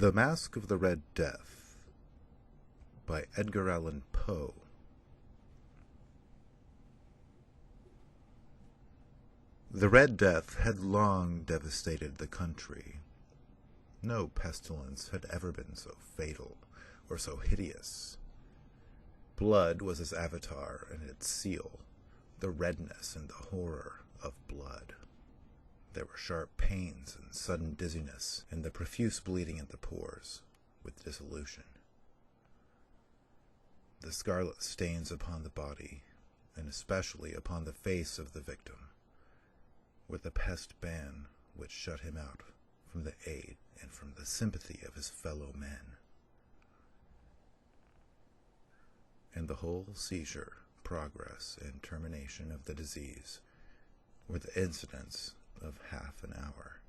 The Masque of the Red Death by Edgar Allan Poe. The Red Death had long devastated the country. No pestilence had ever been so fatal or so hideous. Blood was its avatar and its seal, the redness and the horror of blood. There were sharp pains and sudden dizziness, and the profuse bleeding at the pores, with dissolution. The scarlet stains upon the body, and especially upon the face of the victim, were the pest ban which shut him out from the aid and from the sympathy of his fellow men. And the whole seizure, progress, and termination of the disease were the incidents of half an hour.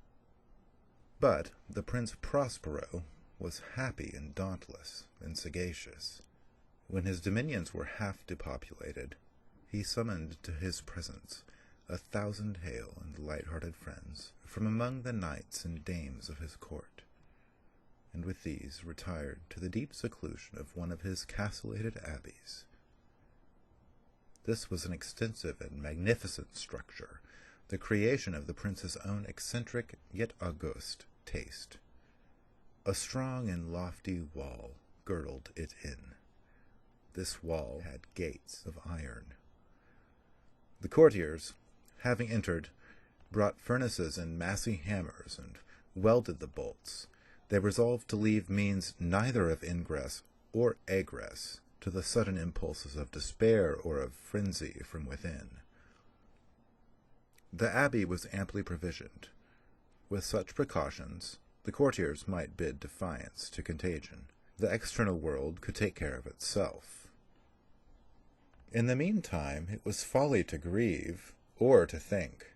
But the Prince Prospero was happy and dauntless and sagacious. When his dominions were half depopulated, he summoned to his presence 1,000 hale and light-hearted friends from among the knights and dames of his court, and with these retired to the deep seclusion of one of his castellated abbeys. This was an extensive and magnificent structure, the creation of the prince's own eccentric yet august taste. A strong and lofty wall girdled it in. This wall had gates of iron. The courtiers, having entered, brought furnaces and massy hammers and welded the bolts. They resolved to leave means neither of ingress or egress to the sudden impulses of despair or of frenzy from within. The abbey was amply provisioned. With such precautions, the courtiers might bid defiance to contagion. The external world could take care of itself. In the meantime, it was folly to grieve, or to think.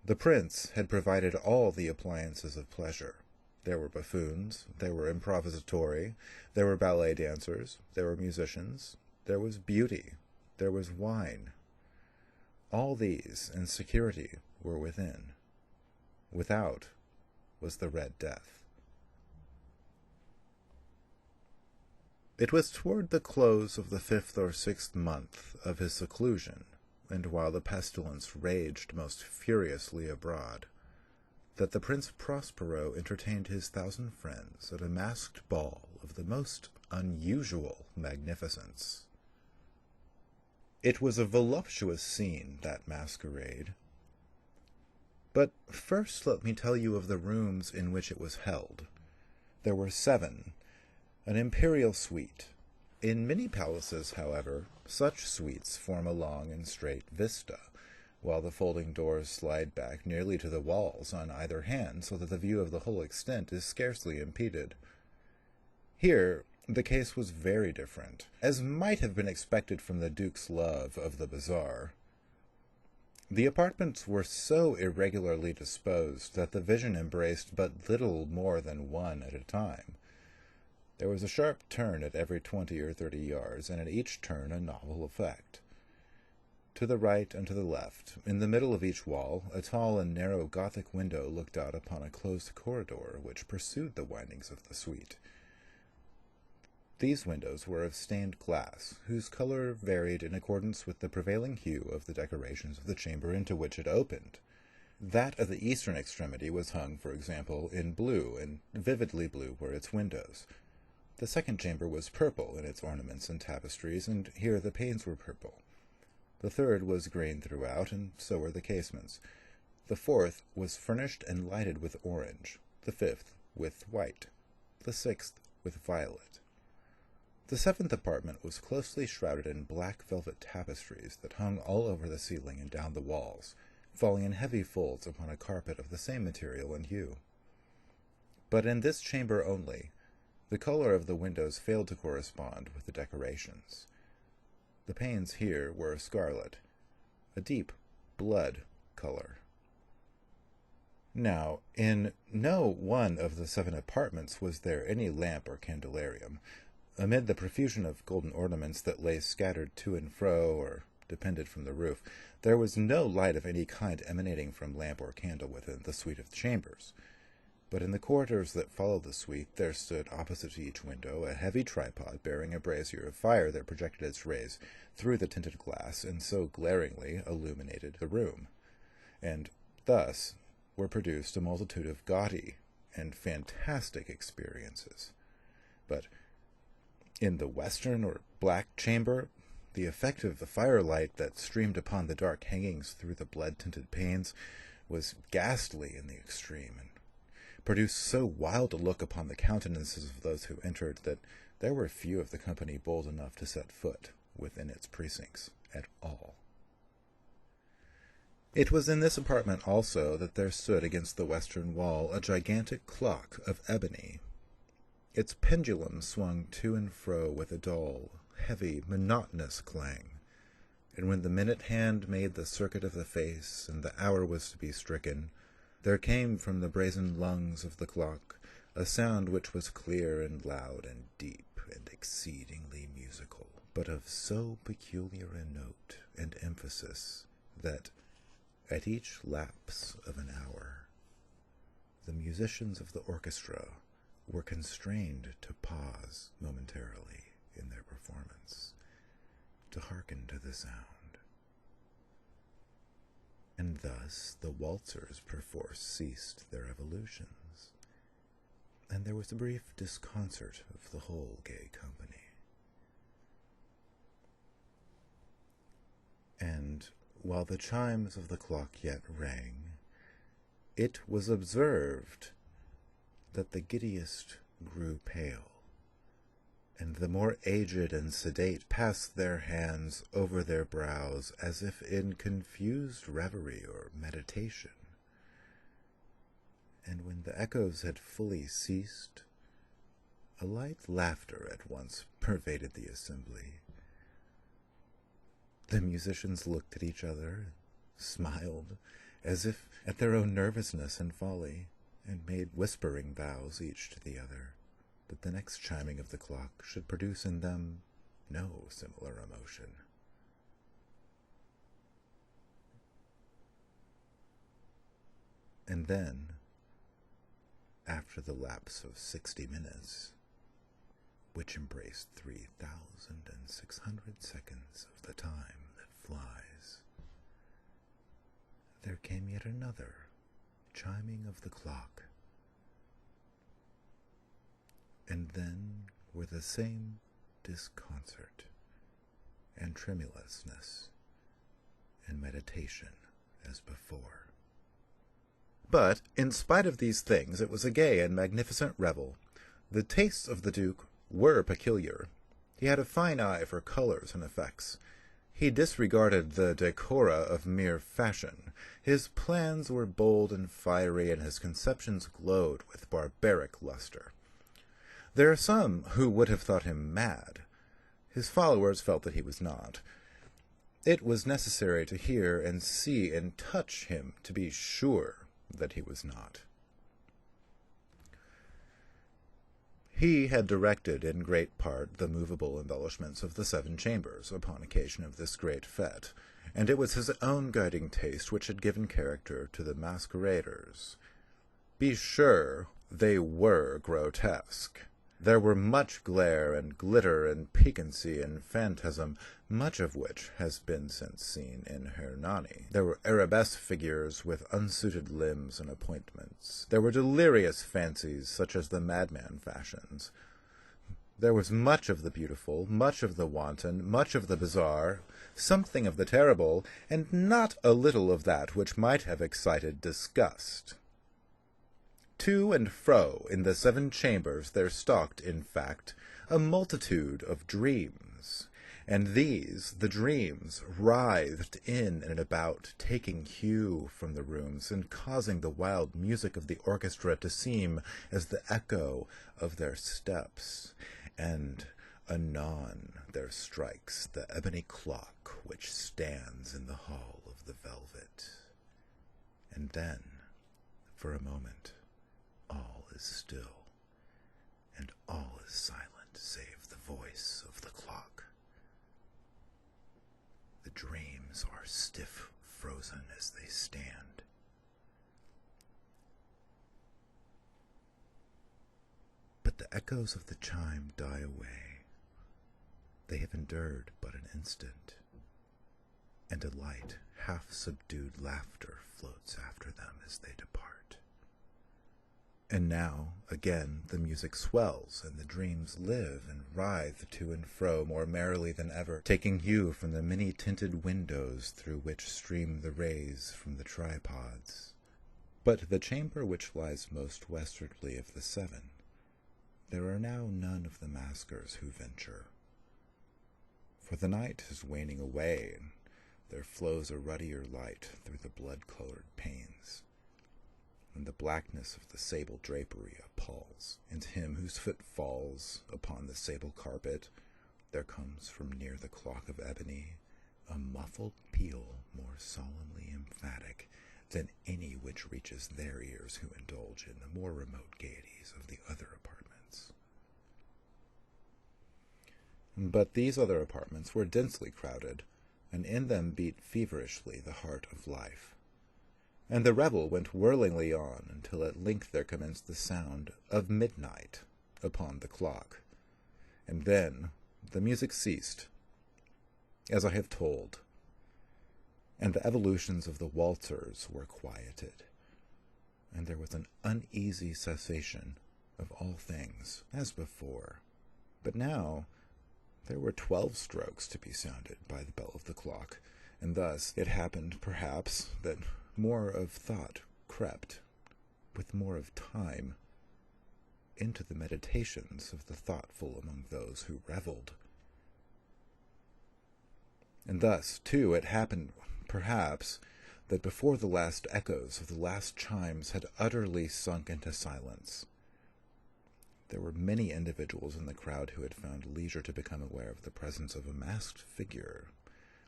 The prince had provided all the appliances of pleasure. There were buffoons, there were improvisatori, there were ballet dancers, there were musicians, there was beauty, there was wine. All these and security were within. Without was the Red Death. It was toward the close of the 5th or 6th month of his seclusion, and while the pestilence raged most furiously abroad, that the Prince Prospero entertained his 1,000 friends at a masked ball of the most unusual magnificence. It was a voluptuous scene, that masquerade. But first let me tell you of the rooms in which it was held. There were 7, an imperial suite. In many palaces, however, such suites form a long and straight vista, while the folding doors slide back nearly to the walls on either hand, so that the view of the whole extent is scarcely impeded. Here the case was very different, as might have been expected from the Duke's love of the bizarre. The apartments were so irregularly disposed that the vision embraced but little more than one at a time. There was a sharp turn at every 20 or 30 yards, and at each turn a novel effect. To the right and to the left, in the middle of each wall, a tall and narrow Gothic window looked out upon a closed corridor which pursued the windings of the suite. These windows were of stained glass, whose color varied in accordance with the prevailing hue of the decorations of the chamber into which it opened. That of the eastern extremity was hung, for example, in blue, and vividly blue were its windows. The second chamber was purple in its ornaments and tapestries, and here the panes were purple. The third was green throughout, and so were the casements. The fourth was furnished and lighted with orange, the fifth with white, the sixth with violet. The 7th apartment was closely shrouded in black velvet tapestries that hung all over the ceiling and down the walls, falling in heavy folds upon a carpet of the same material and hue. But in this chamber only, the color of the windows failed to correspond with the decorations. The panes here were scarlet, a deep blood color. Now, in no one of the 7 apartments was there any lamp or candelarium. Amid the profusion of golden ornaments that lay scattered to and fro or depended from the roof, there was no light of any kind emanating from lamp or candle within the suite of chambers. But in the corridors that followed the suite, there stood opposite to each window a heavy tripod bearing a brazier of fire that projected its rays through the tinted glass and so glaringly illuminated the room. And thus were produced a multitude of gaudy and fantastic experiences. But in the western or black chamber, the effect of the firelight that streamed upon the dark hangings through the blood-tinted panes was ghastly in the extreme, and produced so wild a look upon the countenances of those who entered that there were few of the company bold enough to set foot within its precincts at all. It was in this apartment also that there stood against the western wall a gigantic clock of ebony. Its pendulum swung to and fro with a dull, heavy, monotonous clang, and when the minute hand made the circuit of the face and the hour was to be stricken, there came from the brazen lungs of the clock a sound which was clear and loud and deep and exceedingly musical, but of so peculiar a note and emphasis that, at each lapse of an hour, the musicians of the orchestra were constrained to pause momentarily in their performance, to hearken to the sound. And thus the waltzers perforce ceased their evolutions, and there was a brief disconcert of the whole gay company. And while the chimes of the clock yet rang, it was observed that the giddiest grew pale, and the more aged and sedate passed their hands over their brows as if in confused reverie or meditation. And when the echoes had fully ceased, a light laughter at once pervaded the assembly. The musicians looked at each other, smiled, as if at their own nervousness and folly, and made whispering vows each to the other that the next chiming of the clock should produce in them no similar emotion. And then, after the lapse of 60 minutes, which embraced 3,600 seconds of the time that flies, there came yet another chiming of the clock, and then were the same disconcert and tremulousness and meditation as before. But, in spite of these things, it was a gay and magnificent revel. The tastes of the Duke were peculiar. He had a fine eye for colors and effects. He disregarded the decora of mere fashion. His plans were bold and fiery, and his conceptions glowed with barbaric luster. There are some who would have thought him mad. His followers felt that he was not. It was necessary to hear and see and touch him to be sure that he was not. He had directed in great part the movable embellishments of the 7 chambers upon occasion of this great fete, and it was his own guiding taste which had given character to the masqueraders. Be sure they were grotesque. There were much glare and glitter and piquancy and phantasm, much of which has been since seen in Hernani. There were arabesque figures with unsuited limbs and appointments. There were delirious fancies such as the madman fashions. There was much of the beautiful, much of the wanton, much of the bizarre, something of the terrible, and not a little of that which might have excited disgust. To and fro in the 7 chambers there stalked, in fact, a multitude of dreams, and these, the dreams, writhed in and about, taking hue from the rooms, and causing the wild music of the orchestra to seem as the echo of their steps, and anon there strikes the ebony clock which stands in the hall of the velvet. And then, for a moment, all is still, and all is silent save the voice of the clock. The dreams are stiff frozen as they stand. the echoes of the chime die away. They have endured but an instant, and a light, half-subdued laughter floats after them as they depart. And now, again, the music swells, and the dreams live and writhe to and fro more merrily than ever, taking hue from the many-tinted windows through which stream the rays from the tripods. But the chamber which lies most westwardly of the seven, there are now none of the maskers who venture. For the night is waning away, and there flows a ruddier light through the blood-colored panes, and the blackness of the sable drapery appalls, and him whose foot falls upon the sable carpet, there comes from near the clock of ebony a muffled peal more solemnly emphatic than any which reaches their ears who indulge in the more remote gaieties of the other apartments. But these other apartments were densely crowded, and in them beat feverishly the heart of life. And the revel went whirlingly on until at length there commenced the sound of midnight upon the clock. And then the music ceased, as I have told, and the evolutions of the waltzers were quieted, and there was an uneasy cessation of all things, as before. But now there were 12 strokes to be sounded by the bell of the clock, and thus it happened, perhaps, that more of thought crept, with more of time, into the meditations of the thoughtful among those who revelled. And thus, too, it happened, perhaps, that before the last echoes of the last chimes had utterly sunk into silence, there were many individuals in the crowd who had found leisure to become aware of the presence of a masked figure,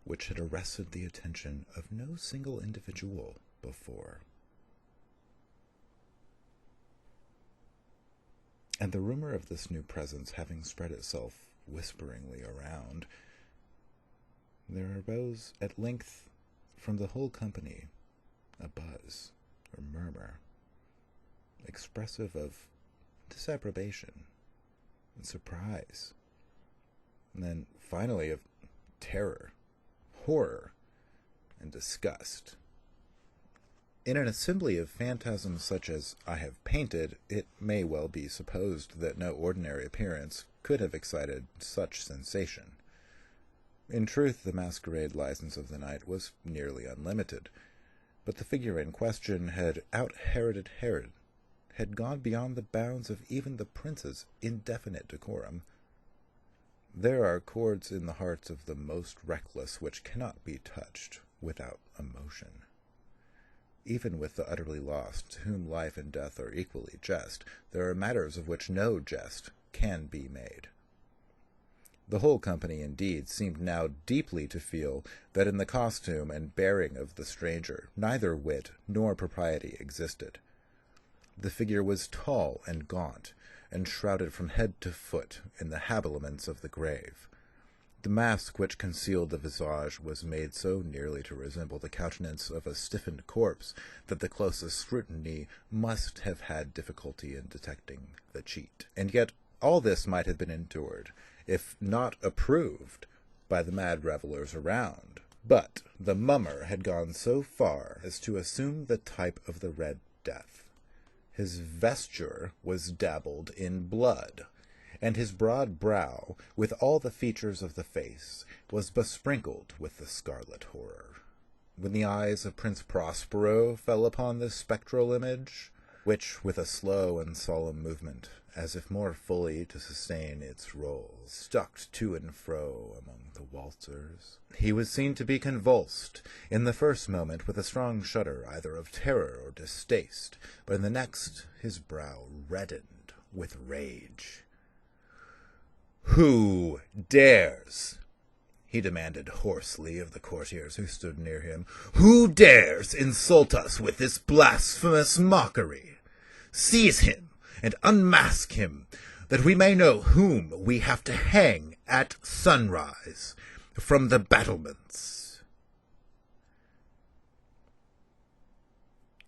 which had arrested the attention of no single individual before. And the rumor of this new presence having spread itself whisperingly around, there arose at length from the whole company a buzz or murmur, expressive of disapprobation and surprise, and then finally of terror, horror, and disgust. In an assembly of phantasms such as I have painted, it may well be supposed that no ordinary appearance could have excited such sensation. In truth, the masquerade license of the night was nearly unlimited, but the figure in question had out-Heroded Herod, had gone beyond the bounds of even the prince's indefinite decorum. There are chords in the hearts of the most reckless which cannot be touched without emotion. Even with the utterly lost, to whom life and death are equally jest, there are matters of which no jest can be made. The whole company, indeed, seemed now deeply to feel that in the costume and bearing of the stranger neither wit nor propriety existed. The figure was tall and gaunt, and shrouded from head to foot in the habiliments of the grave. The mask which concealed the visage was made so nearly to resemble the countenance of a stiffened corpse that the closest scrutiny must have had difficulty in detecting the cheat. And yet all this might have been endured, if not approved, by the mad revellers around. But the mummer had gone so far as to assume the type of the Red Death. His vesture was dabbled in blood, and his broad brow, with all the features of the face, was besprinkled with the scarlet horror. When the eyes of Prince Prospero fell upon this spectral image, which, with a slow and solemn movement, as if more fully to sustain its rôle, stalked to and fro among the waltzers, he was seen to be convulsed, in the first moment with a strong shudder either of terror or distaste, but in the next his brow reddened with rage. "Who dares?" he demanded hoarsely of the courtiers who stood near him. "Who dares insult us with this blasphemous mockery? Seize him and unmask him, that we may know whom we have to hang at sunrise from the battlements."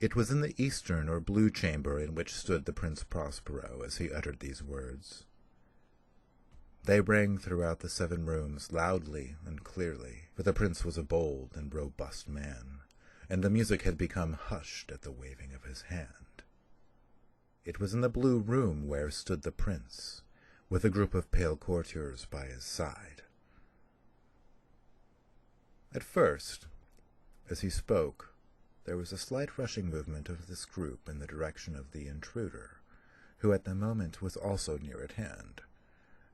It was in the eastern or blue chamber in which stood the Prince Prospero as he uttered these words. They rang throughout the 7 rooms loudly and clearly, for the prince was a bold and robust man, and the music had become hushed at the waving of his hand. It was in the blue room where stood the prince, with a group of pale courtiers by his side. At first, as he spoke, there was a slight rushing movement of this group in the direction of the intruder, who at the moment was also near at hand,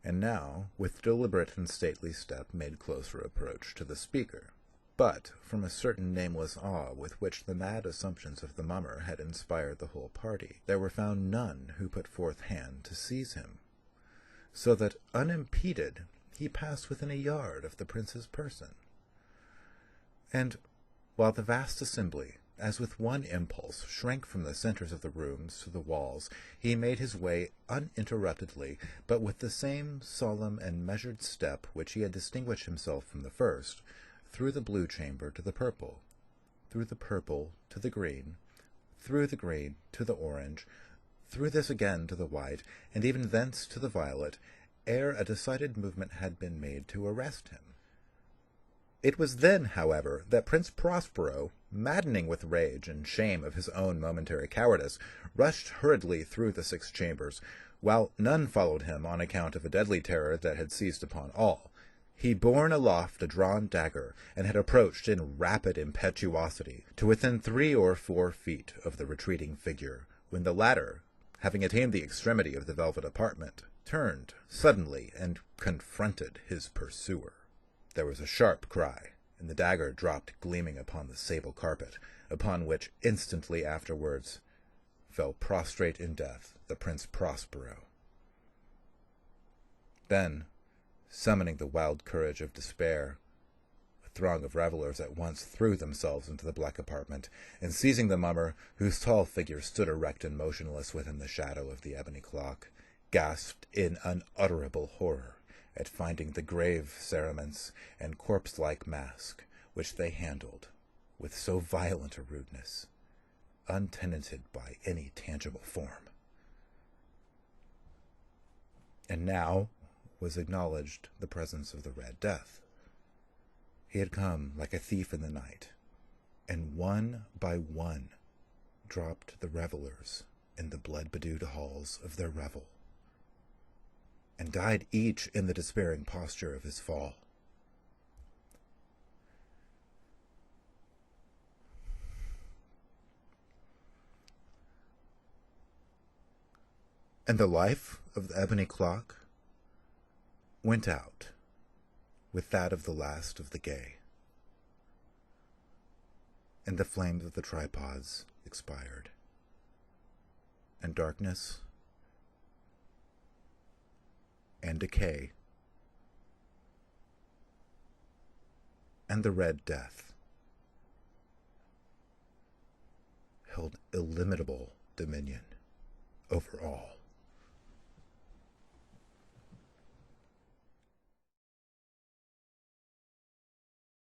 and now, with deliberate and stately step, made closer approach to the speaker. But, from a certain nameless awe with which the mad assumptions of the mummer had inspired the whole party, there were found none who put forth hand to seize him, so that, unimpeded, he passed within a yard of the prince's person. And, while the vast assembly, as with one impulse, shrank from the centers of the rooms to the walls, he made his way uninterruptedly, but with the same solemn and measured step which he had distinguished himself from the first, through the blue chamber to the purple, through the purple to the green, through the green to the orange, through this again to the white, and even thence to the violet, ere a decided movement had been made to arrest him. It was then, however, that Prince Prospero, maddening with rage and shame of his own momentary cowardice, rushed hurriedly through the 6 chambers, while none followed him on account of a deadly terror that had seized upon all. He borne aloft a drawn dagger, and had approached in rapid impetuosity to within 3 or 4 feet of the retreating figure, when the latter, having attained the extremity of the velvet apartment, turned suddenly and confronted his pursuer. There was a sharp cry, and the dagger dropped gleaming upon the sable carpet, upon which instantly afterwards fell prostrate in death the Prince Prospero. Then, summoning the wild courage of despair, a throng of revelers at once threw themselves into the black apartment, and seizing the mummer, whose tall figure stood erect and motionless within the shadow of the ebony clock, gasped in unutterable horror at finding the grave cerements and corpse-like mask which they handled with so violent a rudeness, untenanted by any tangible form. And now was acknowledged the presence of the Red Death. He had come like a thief in the night, and one by one dropped the revelers in the blood-bedewed halls of their revel, and died each in the despairing posture of his fall. And the life of the ebony clock went out with that of the last of the gay, and the flames of the tripods expired, and darkness and decay, and the Red Death held illimitable dominion over all.